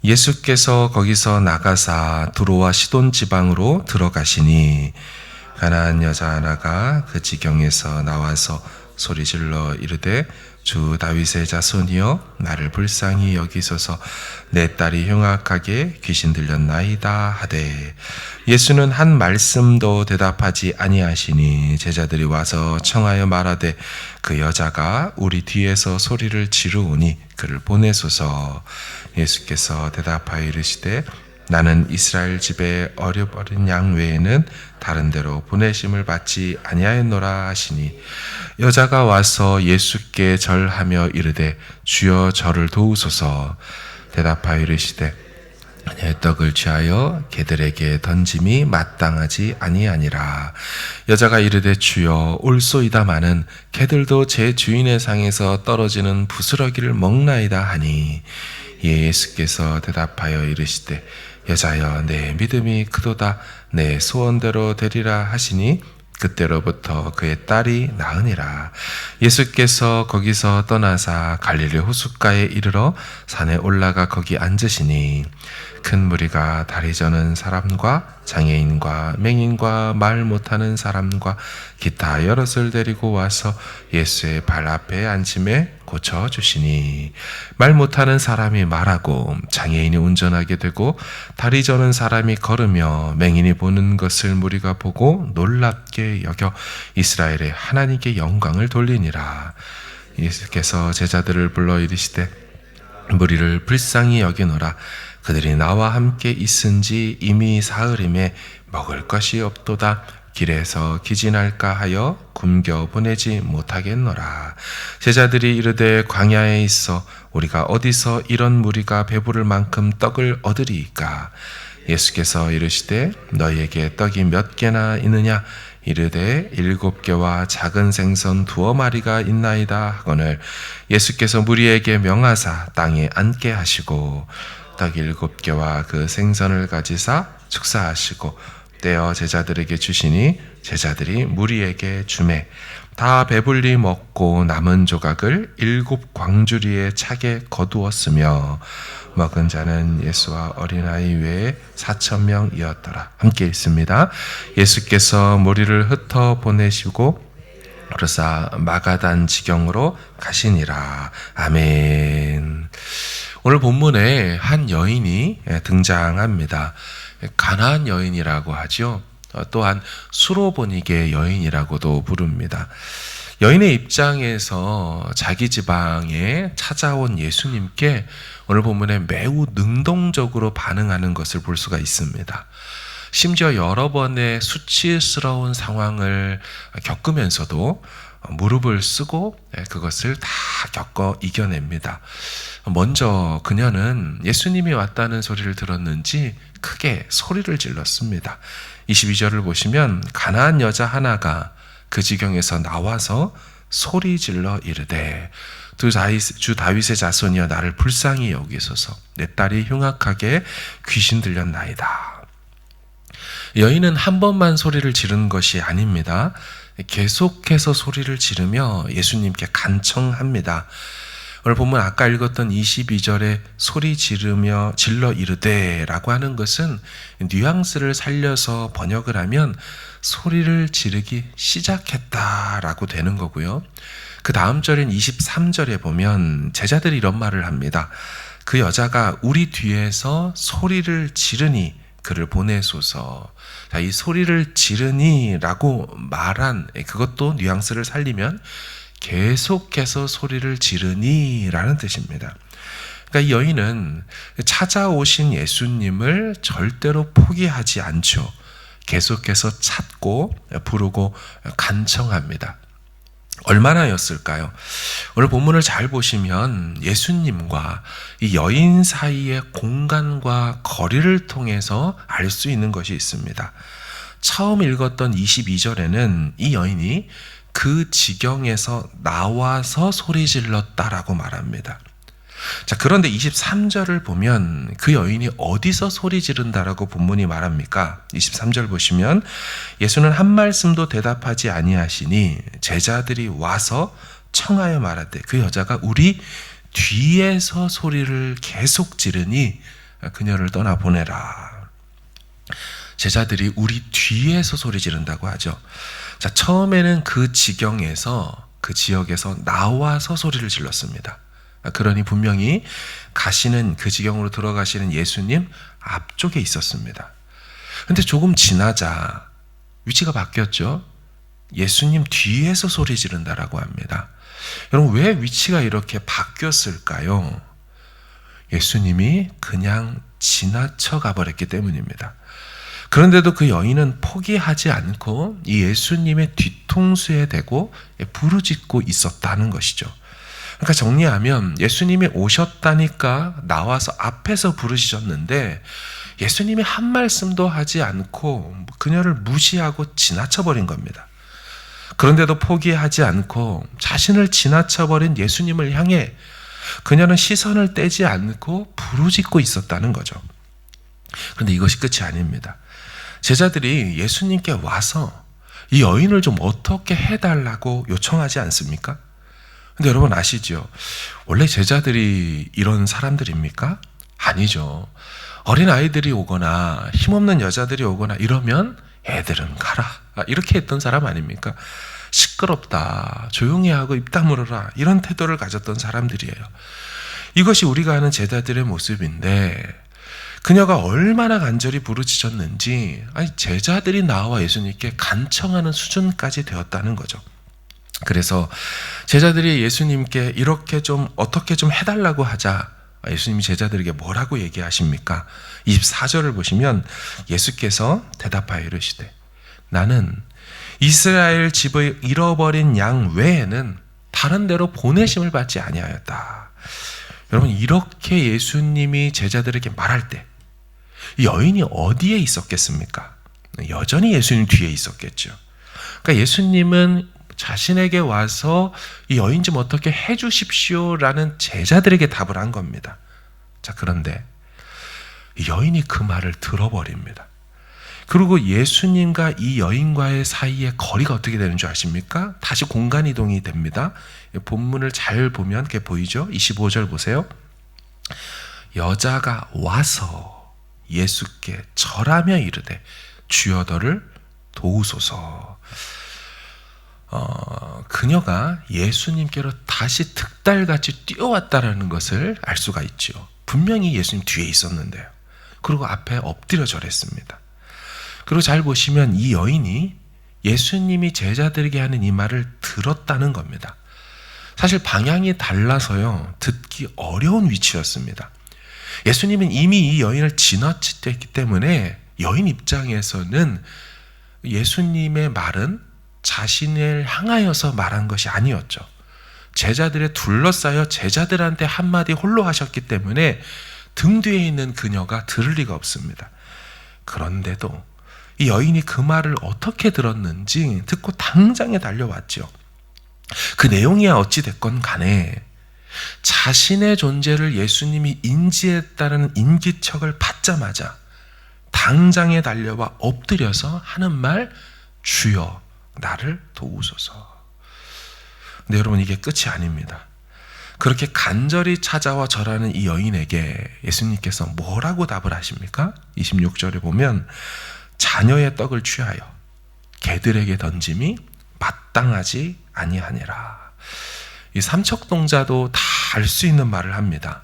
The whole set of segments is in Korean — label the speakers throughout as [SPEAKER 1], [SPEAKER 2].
[SPEAKER 1] 예수께서 거기서 나가사 두로와 시돈 지방으로 들어가시니 가나안 여자 하나가 그 지경에서 나와서 소리질러 이르되 주 다윗의 자손이여 나를 불쌍히 여기소서 내 딸이 흉악하게 귀신 들렸나이다 하되 예수는 한 말씀도 대답하지 아니하시니 제자들이 와서 청하여 말하되 그 여자가 우리 뒤에서 소리를 지르오니 그를 보내소서. 예수께서 대답하여 이르시되 나는 이스라엘 집에 어려버린 양 외에는 다른 데로 보내심을 받지 아니하였노라 하시니 여자가 와서 예수께 절하며 이르되 주여 저를 도우소서. 대답하여 이르시되 내 떡을 취하여 개들에게 던짐이 마땅하지 아니하니라. 여자가 이르되 주여 올소이다마는 개들도 제 주인의 상에서 떨어지는 부스러기를 먹나이다 하니 예수께서 대답하여 이르시되 여자여 내 믿음이 크도다 내 소원대로 되리라 하시니 그때로부터 그의 딸이 나으니라. 예수께서 거기서 떠나사 갈릴리 호숫가에 이르러 산에 올라가 거기 앉으시니 큰 무리가 다리 저는 사람과 장애인과 맹인과 말 못하는 사람과 기타 여럿을 데리고 와서 예수의 발 앞에 앉힘에 고쳐주시니 말 못하는 사람이 말하고 장애인이 운전하게 되고 다리 저는 사람이 걸으며 맹인이 보는 것을 무리가 보고 놀랍게 여겨 이스라엘의 하나님께 영광을 돌리니라. 예수께서 제자들을 불러 이르시되 무리를 불쌍히 여기노라. 그들이 나와 함께 있은지 이미 사흘임에 먹을 것이 없도다. 길에서 기진할까 하여 굶겨 보내지 못하겠노라. 제자들이 이르되 광야에 있어 우리가 어디서 이런 무리가 배부를 만큼 떡을 얻으리이까. 예수께서 이르시되 너희에게 떡이 몇 개나 있느냐. 이르되 7개와 작은 생선 2마리가 있나이다 하거늘 예수께서 무리에게 명하사 땅에 앉게 하시고 떡 7개와 그 생선을 가지사 축사하시고 떼어 제자들에게 주시니 제자들이 무리에게 주매 다 배불리 먹고 남은 조각을 7 광주리에 차게 거두었으며 먹은 자는 예수와 어린아이 외에 4,000명이었더라. 함께 읽습니다. 예수께서 무리를 흩어 보내시고 그러사 마가단 지경으로 가시니라. 아멘. 오늘 본문에 한 여인이 등장합니다. 가나안 여인이라고 하죠. 또한 수로보니게 여인이라고도 부릅니다. 여인의 입장에서 자기 지방에 찾아온 예수님께 오늘 본문에 매우 능동적으로 반응하는 것을 볼 수가 있습니다. 심지어 여러 번의 수치스러운 상황을 겪으면서도 무릎을 쓰고 그것을 다 겪어 이겨냅니다. 먼저 그녀는 예수님이 왔다는 소리를 들었는지 크게 소리를 질렀습니다. 22절을 보시면 가나안 여자 하나가 그 지경에서 나와서 소리 질러 이르되 주 다윗의 자손이여 나를 불쌍히 여기소서 내 딸이 흉악하게 귀신 들렸나이다. 여인은 한 번만 소리를 지른 것이 아닙니다. 계속해서 소리를 지르며 예수님께 간청합니다. 오늘 보면 아까 읽었던 22절에 소리 지르며 질러 이르되 라고 하는 것은 뉘앙스를 살려서 번역을 하면 소리를 지르기 시작했다라고 되는 거고요. 그 다음 절인 23절에 보면 제자들이 이런 말을 합니다. 그 여자가 우리 뒤에서 소리를 지르니 그를 보내소서. 자, 이 소리를 지르니라고 말한 그것도 뉘앙스를 살리면 계속해서 소리를 지르니라는 뜻입니다. 그러니까 이 여인은 찾아오신 예수님을 절대로 포기하지 않죠. 계속해서 찾고 부르고 간청합니다. 얼마나였을까요? 오늘 본문을 잘 보시면 예수님과 이 여인 사이의 공간과 거리를 통해서 알 수 있는 것이 있습니다. 처음 읽었던 22절에는 이 여인이 그 지경에서 나와서 소리 질렀다라고 말합니다. 자, 그런데 23절을 보면 그 여인이 어디서 소리 지른다라고 본문이 말합니까? 23절 보시면 예수는 한 말씀도 대답하지 아니하시니 제자들이 와서 청하여 말하되 그 여자가 우리 뒤에서 소리를 계속 지르니 그녀를 떠나보내라. 제자들이 우리 뒤에서 소리 지른다고 하죠. 자, 처음에는 그 지경에서, 그 지역에서 나와서 소리를 질렀습니다. 그러니 분명히 가시는, 그 지경으로 들어가시는 예수님 앞쪽에 있었습니다. 근데 조금 지나자 위치가 바뀌었죠. 예수님 뒤에서 소리 지른다라고 합니다. 여러분, 왜 위치가 이렇게 바뀌었을까요? 예수님이 그냥 지나쳐 가버렸기 때문입니다. 그런데도 그 여인은 포기하지 않고 이 예수님의 뒤통수에 대고 부르짖고 있었다는 것이죠. 그러니까 정리하면 예수님이 오셨다니까 나와서 앞에서 부르짖었는데 예수님이 한 말씀도 하지 않고 그녀를 무시하고 지나쳐버린 겁니다. 그런데도 포기하지 않고 자신을 지나쳐버린 예수님을 향해 그녀는 시선을 떼지 않고 부르짖고 있었다는 거죠. 그런데 이것이 끝이 아닙니다. 제자들이 예수님께 와서 이 여인을 좀 어떻게 해달라고 요청하지 않습니까? 근데 여러분 아시죠? 원래 제자들이 이런 사람들입니까? 아니죠. 어린 아이들이 오거나 힘없는 여자들이 오거나 이러면 애들은 가라, 이렇게 했던 사람 아닙니까? 시끄럽다, 조용히 하고 입 다물어라, 이런 태도를 가졌던 사람들이에요. 이것이 우리가 아는 제자들의 모습인데 그녀가 얼마나 간절히 부르짖었는지 제자들이 나와 예수님께 간청하는 수준까지 되었다는 거죠. 그래서 제자들이 예수님께 이렇게 좀 어떻게 좀 해달라고 하자 예수님이 제자들에게 뭐라고 얘기하십니까? 24절을 보시면 예수께서 대답하여 이르시되 나는 이스라엘 집의 잃어버린 양 외에는 다른 데로 보내심을 받지 아니하였다. 여러분, 이렇게 예수님이 제자들에게 말할 때 여인이 어디에 있었겠습니까? 여전히 예수님 뒤에 있었겠죠. 그러니까 예수님은 자신에게 와서 이 여인 좀 어떻게 해주십시오라는 제자들에게 답을 한 겁니다. 자, 그런데 여인이 그 말을 들어버립니다. 그리고 예수님과 이 여인과의 사이에 거리가 어떻게 되는 줄 아십니까? 다시 공간 이동이 됩니다. 본문을 잘 보면 그게 보이죠? 25절 보세요. 여자가 와서 예수께 절하며 이르되 주여 너를 도우소서. 그녀가 예수님께로 다시 득달같이 뛰어왔다는 것을 알 수가 있죠. 분명히 예수님 뒤에 있었는데요. 그리고 앞에 엎드려 절했습니다. 그리고 잘 보시면 이 여인이 예수님이 제자들에게 하는 이 말을 들었다는 겁니다. 사실 방향이 달라서요, 듣기 어려운 위치였습니다. 예수님은 이미 이 여인을 지나쳤기 때문에 여인 입장에서는 예수님의 말은 자신을 향하여서 말한 것이 아니었죠. 제자들에 둘러싸여 제자들한테 한마디 홀로 하셨기 때문에 등 뒤에 있는 그녀가 들을 리가 없습니다. 그런데도 이 여인이 그 말을 어떻게 들었는지 듣고 당장에 달려왔죠. 그 내용이야 어찌 됐건 간에 자신의 존재를 예수님이 인지했다는 인기척을 받자마자 당장에 달려와 엎드려서 하는 말, 주여 나를 도우소서. 근데 여러분, 이게 끝이 아닙니다. 그렇게 간절히 찾아와 절하는 이 여인에게 예수님께서 뭐라고 답을 하십니까? 26절에 보면 자녀의 떡을 취하여 개들에게 던짐이 마땅하지 아니하니라. 이 삼척동자도 다 알 수 있는 말을 합니다.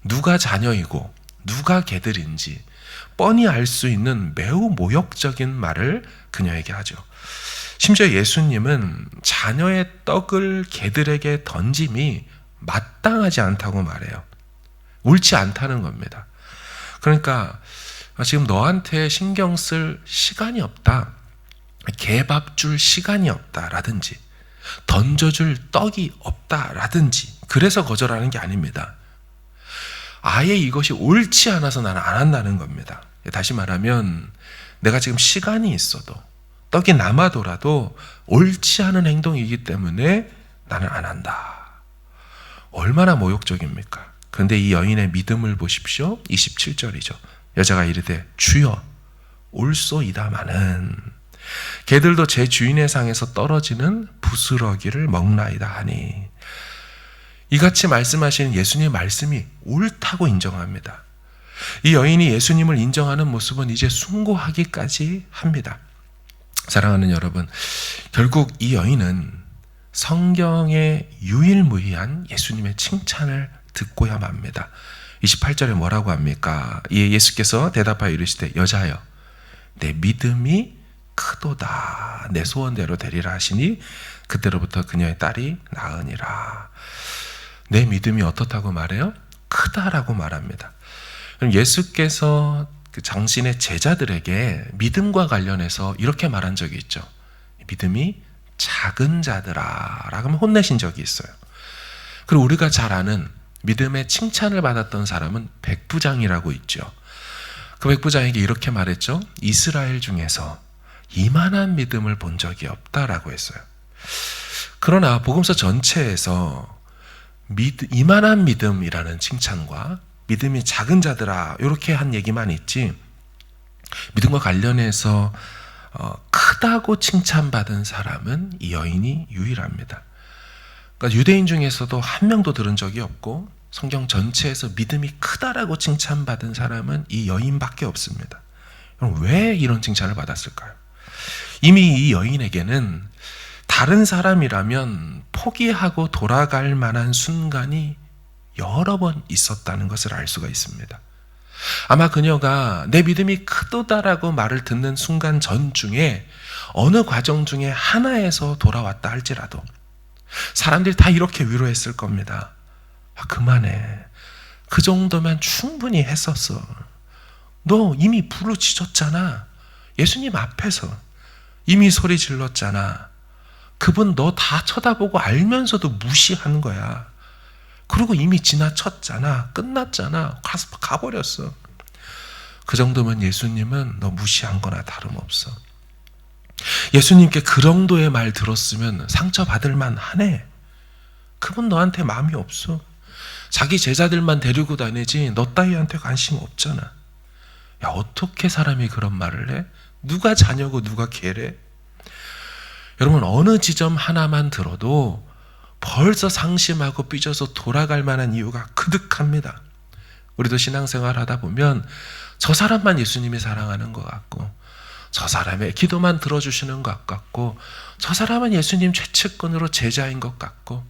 [SPEAKER 1] 누가 자녀이고 누가 개들인지 뻔히 알 수 있는 매우 모욕적인 말을 그녀에게 하죠. 심지어 예수님은 자녀의 떡을 개들에게 던짐이 마땅하지 않다고 말해요. 옳지 않다는 겁니다. 그러니까 지금 너한테 신경 쓸 시간이 없다, 개밥 줄 시간이 없다라든지 던져줄 떡이 없다라든지 그래서 거절하는 게 아닙니다. 아예 이것이 옳지 않아서 나는 안 한다는 겁니다. 다시 말하면 내가 지금 시간이 있어도 떡이 남아도라도 옳지 않은 행동이기 때문에 나는 안 한다. 얼마나 모욕적입니까? 그런데 이 여인의 믿음을 보십시오. 27절이죠. 여자가 이르되 주여 올소이다마는 개들도 제 주인의 상에서 떨어지는 부스러기를 먹나이다 하니, 이같이 말씀하시는 예수님의 말씀이 옳다고 인정합니다. 이 여인이 예수님을 인정하는 모습은 이제 숭고하기까지 합니다. 사랑하는 여러분, 결국 이 여인은 성경의 유일무이한 예수님의 칭찬을 듣고야 맙니다. 28절에 뭐라고 합니까? 예수께서 대답하여 이르시되 여자여 내 믿음이 크도다. 내 소원대로 되리라 하시니 그때로부터 그녀의 딸이 나으니라. 내 믿음이 어떻다고 말해요? 크다라고 말합니다. 그럼 예수께서 그 당신의 제자들에게 믿음과 관련해서 이렇게 말한 적이 있죠. 믿음이 작은 자들아 라고 하면 혼내신 적이 있어요. 그리고 우리가 잘 아는 믿음의 칭찬을 받았던 사람은 백부장이라고 있죠. 그 백부장에게 이렇게 말했죠. 이스라엘 중에서 이만한 믿음을 본 적이 없다라고 했어요. 그러나 복음서 전체에서 이만한 믿음이라는 칭찬과 믿음이 작은 자들아 이렇게 한 얘기만 있지, 믿음과 관련해서 크다고 칭찬받은 사람은 이 여인이 유일합니다. 그러니까 유대인 중에서도 한 명도 들은 적이 없고 성경 전체에서 믿음이 크다라고 칭찬받은 사람은 이 여인밖에 없습니다. 그럼 왜 이런 칭찬을 받았을까요? 이미 이 여인에게는 다른 사람이라면 포기하고 돌아갈 만한 순간이 여러 번 있었다는 것을 알 수가 있습니다. 아마 그녀가 내 믿음이 크도다라고 말을 듣는 순간 전중에 어느 과정 중에 하나에서 돌아왔다 할지라도 사람들이 다 이렇게 위로했을 겁니다. 그만해. 그 정도면 충분히 했었어. 너 이미 부르짖었잖아. 예수님 앞에서 이미 소리 질렀잖아. 그분 너 다 쳐다보고 알면서도 무시하는 거야. 그리고 이미 지나쳤잖아. 끝났잖아. 가버렸어. 그 정도면 예수님은 너 무시한 거나 다름없어. 예수님께 그 정도의 말 들었으면 상처받을 만하네. 그분 너한테 마음이 없어. 자기 제자들만 데리고 다니지 너 따위한테 관심 없잖아. 야, 어떻게 사람이 그런 말을 해? 누가 자녀고 누가 개래? 여러분, 어느 지점 하나만 들어도 벌써 상심하고 삐져서 돌아갈 만한 이유가 그득합니다. 우리도 신앙생활 하다 보면 저 사람만 예수님이 사랑하는 것 같고, 저 사람의 기도만 들어주시는 것 같고, 저 사람은 예수님 최측근으로 제자인 것 같고,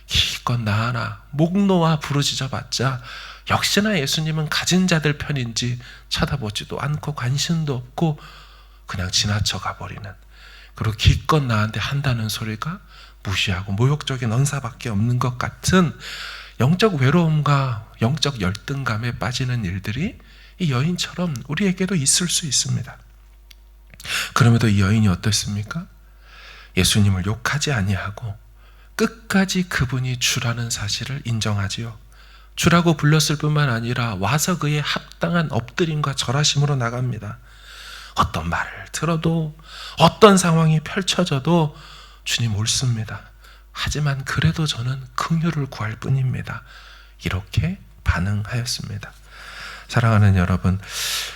[SPEAKER 1] 기껏 나 하나 목 놓아 부르짖어봤자 역시나 예수님은 가진 자들 편인지 쳐다보지도 않고 관심도 없고 그냥 지나쳐 가버리는, 그리고 기껏 나한테 한다는 소리가 무시하고 모욕적인 언사밖에 없는 것 같은 영적 외로움과 영적 열등감에 빠지는 일들이 이 여인처럼 우리에게도 있을 수 있습니다. 그럼에도 이 여인이 어떻습니까? 예수님을 욕하지 아니하고 끝까지 그분이 주라는 사실을 인정하지요. 주라고 불렀을 뿐만 아니라 와서 그의 합당한 엎드림과 절하심으로 나갑니다. 어떤 말을 들어도 어떤 상황이 펼쳐져도 주님 옳습니다. 하지만 그래도 저는 긍휼을 구할 뿐입니다. 이렇게 반응하였습니다. 사랑하는 여러분,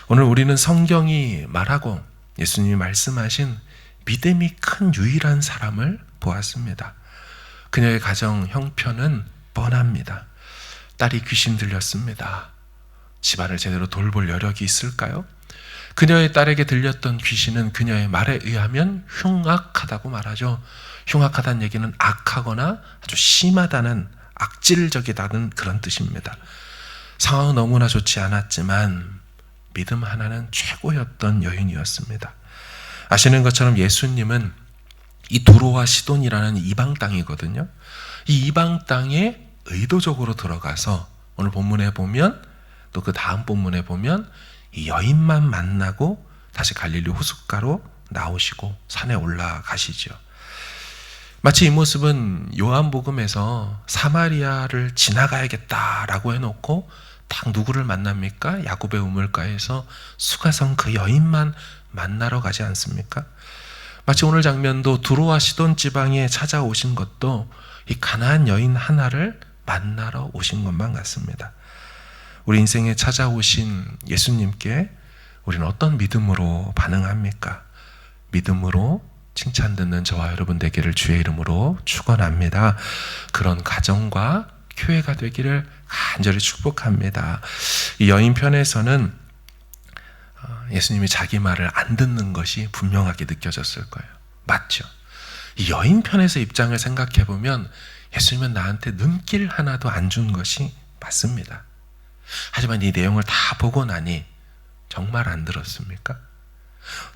[SPEAKER 1] 오늘 우리는 성경이 말하고 예수님이 말씀하신 믿음이 큰 유일한 사람을 보았습니다. 그녀의 가정 형편은 뻔합니다. 딸이 귀신 들렸습니다. 집안을 제대로 돌볼 여력이 있을까요? 그녀의 딸에게 들렸던 귀신은 그녀의 말에 의하면 흉악하다고 말하죠. 흉악하다는 얘기는 악하거나 아주 심하다는, 악질적이다는 그런 뜻입니다. 상황은 너무나 좋지 않았지만 믿음 하나는 최고였던 여인이었습니다. 아시는 것처럼 예수님은 이 두로와 시돈이라는 이방 땅이거든요. 이 이방 땅에 의도적으로 들어가서 오늘 본문에 보면, 또 그 다음 본문에 보면 이 여인만 만나고 다시 갈릴리 호숫가로 나오시고 산에 올라가시죠. 마치 이 모습은 요한복음에서 사마리아를 지나가야겠다라고 해놓고 딱 누구를 만납니까? 야곱의 우물가에서 수가성 그 여인만 만나러 가지 않습니까? 마치 오늘 장면도 두로와 시돈 지방에 찾아오신 것도 이 가나안 여인 하나를 만나러 오신 것만 같습니다. 우리 인생에 찾아오신 예수님께 우리는 어떤 믿음으로 반응합니까? 믿음으로 칭찬 듣는 저와 여러분 되기를 주의 이름으로 축원합니다. 그런 가정과 교회가 되기를 간절히 축복합니다. 이 여인 편에서는 예수님이 자기 말을 안 듣는 것이 분명하게 느껴졌을 거예요. 맞죠? 이 여인 편에서 입장을 생각해 보면 예수님은 나한테 눈길 하나도 안 준 것이 맞습니다. 하지만 이 내용을 다 보고 나니 정말 안 들었습니까?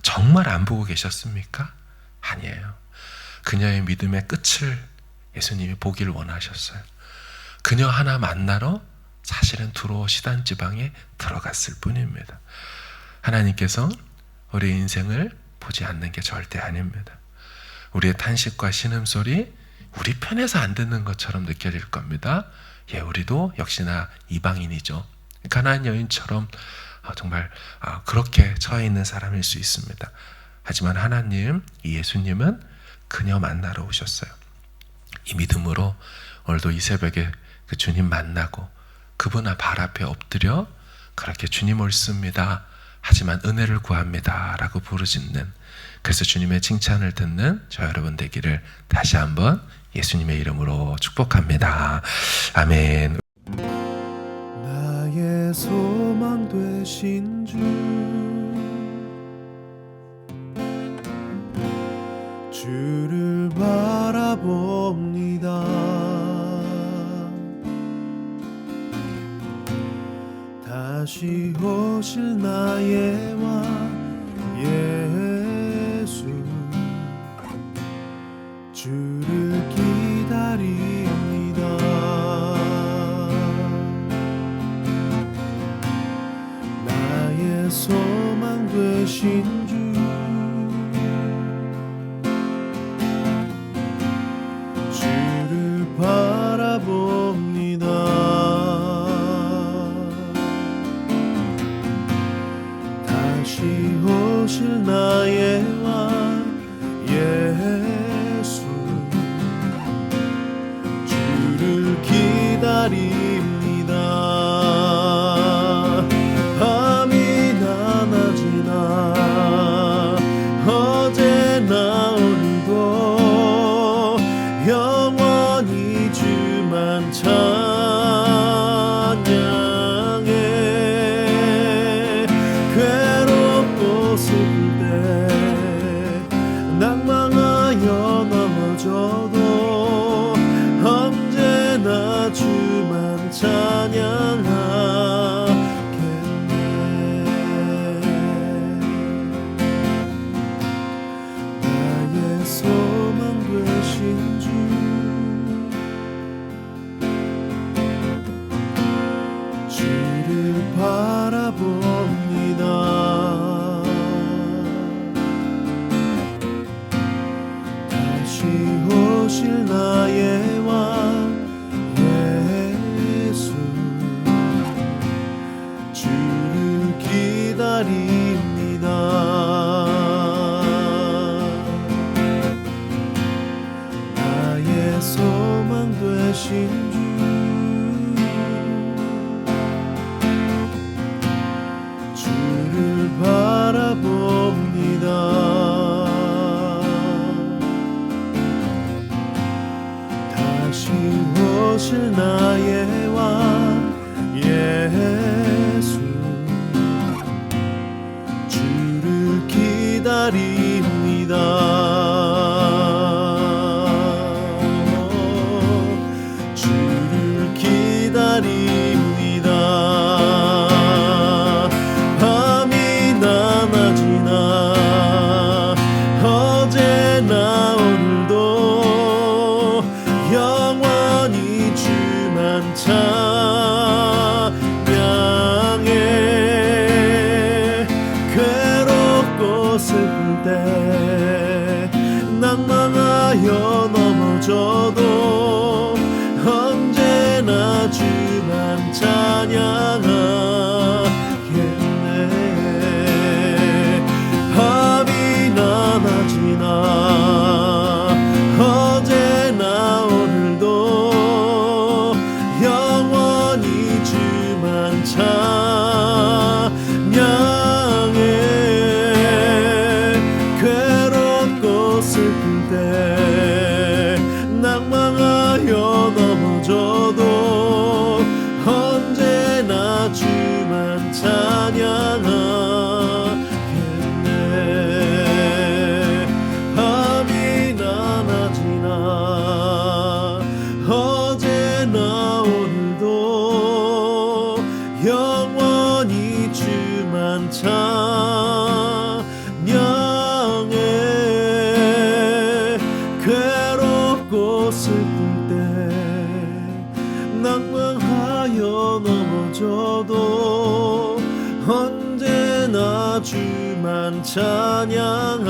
[SPEAKER 1] 정말 안 보고 계셨습니까? 아니에요. 그녀의 믿음의 끝을 예수님이 보길 원하셨어요. 그녀 하나 만나러 사실은 두로 시단 지방에 들어갔을 뿐입니다. 하나님께서 우리의 인생을 보지 않는 게 절대 아닙니다. 우리의 탄식과 신음소리 우리 편에서 안 듣는 것처럼 느껴질 겁니다. 예, 우리도 역시나 이방인이죠. 가나안 여인처럼 정말 그렇게 처해 있는 사람일 수 있습니다. 하지만 하나님, 이 예수님은 그녀 만나러 오셨어요. 이 믿음으로 오늘도 이 새벽에 그 주님 만나고 그분 발 앞에 엎드려 그렇게 주님 옳습니다. 하지만 은혜를 구합니다. 라고 부르짖는, 그래서 주님의 칭찬을 듣는 저 여러분 되기를 다시 한번 예수님의 이름으로 축복합니다. 아멘.
[SPEAKER 2] 나의 소망 되신 주, 주를 바라봅니다. 다시 오실 나의 왕 예수, 주를 기다립니다. 나의 소망 되신 주, 주를 바라봅니다. 다시 오실 나의 왕 예수, 주를 기다립니다. 밤이나 낮이나 어제나 오늘도 영원히 주만 찬양해. 괴롭고 슬플 때 낭망하여 넘어져도 언제나 주만 찬양하겠네. 나의 소망 되신 주, 주를 바라봅니다. 다시 오실 나의 왕 예수, 주를 기다립니다. 나의 소망 되신 주, 주를 바라봅니다. 다시 오실 나의 왕 예수, 주를 기다립니다. 주를 기다립니다. 밤이나 낮이나 어제나 오늘도 영원히 주만 찬양해. 괴롭고 슬플 때 낭망하여 넘어져도 언제나 주만 찬양하겠네. 밤이나 낮이나 어제나 오늘도 영원히 주만 찬양해. 괴롭고 슬플 때 낭망하여 주만 찬양하겠네. 밤이나 낮이나 어제나 오늘도 영원히 주만 찬양해. 괴롭고 슬플 때 낭망하여 넘어져도 언제나 주만 찬양하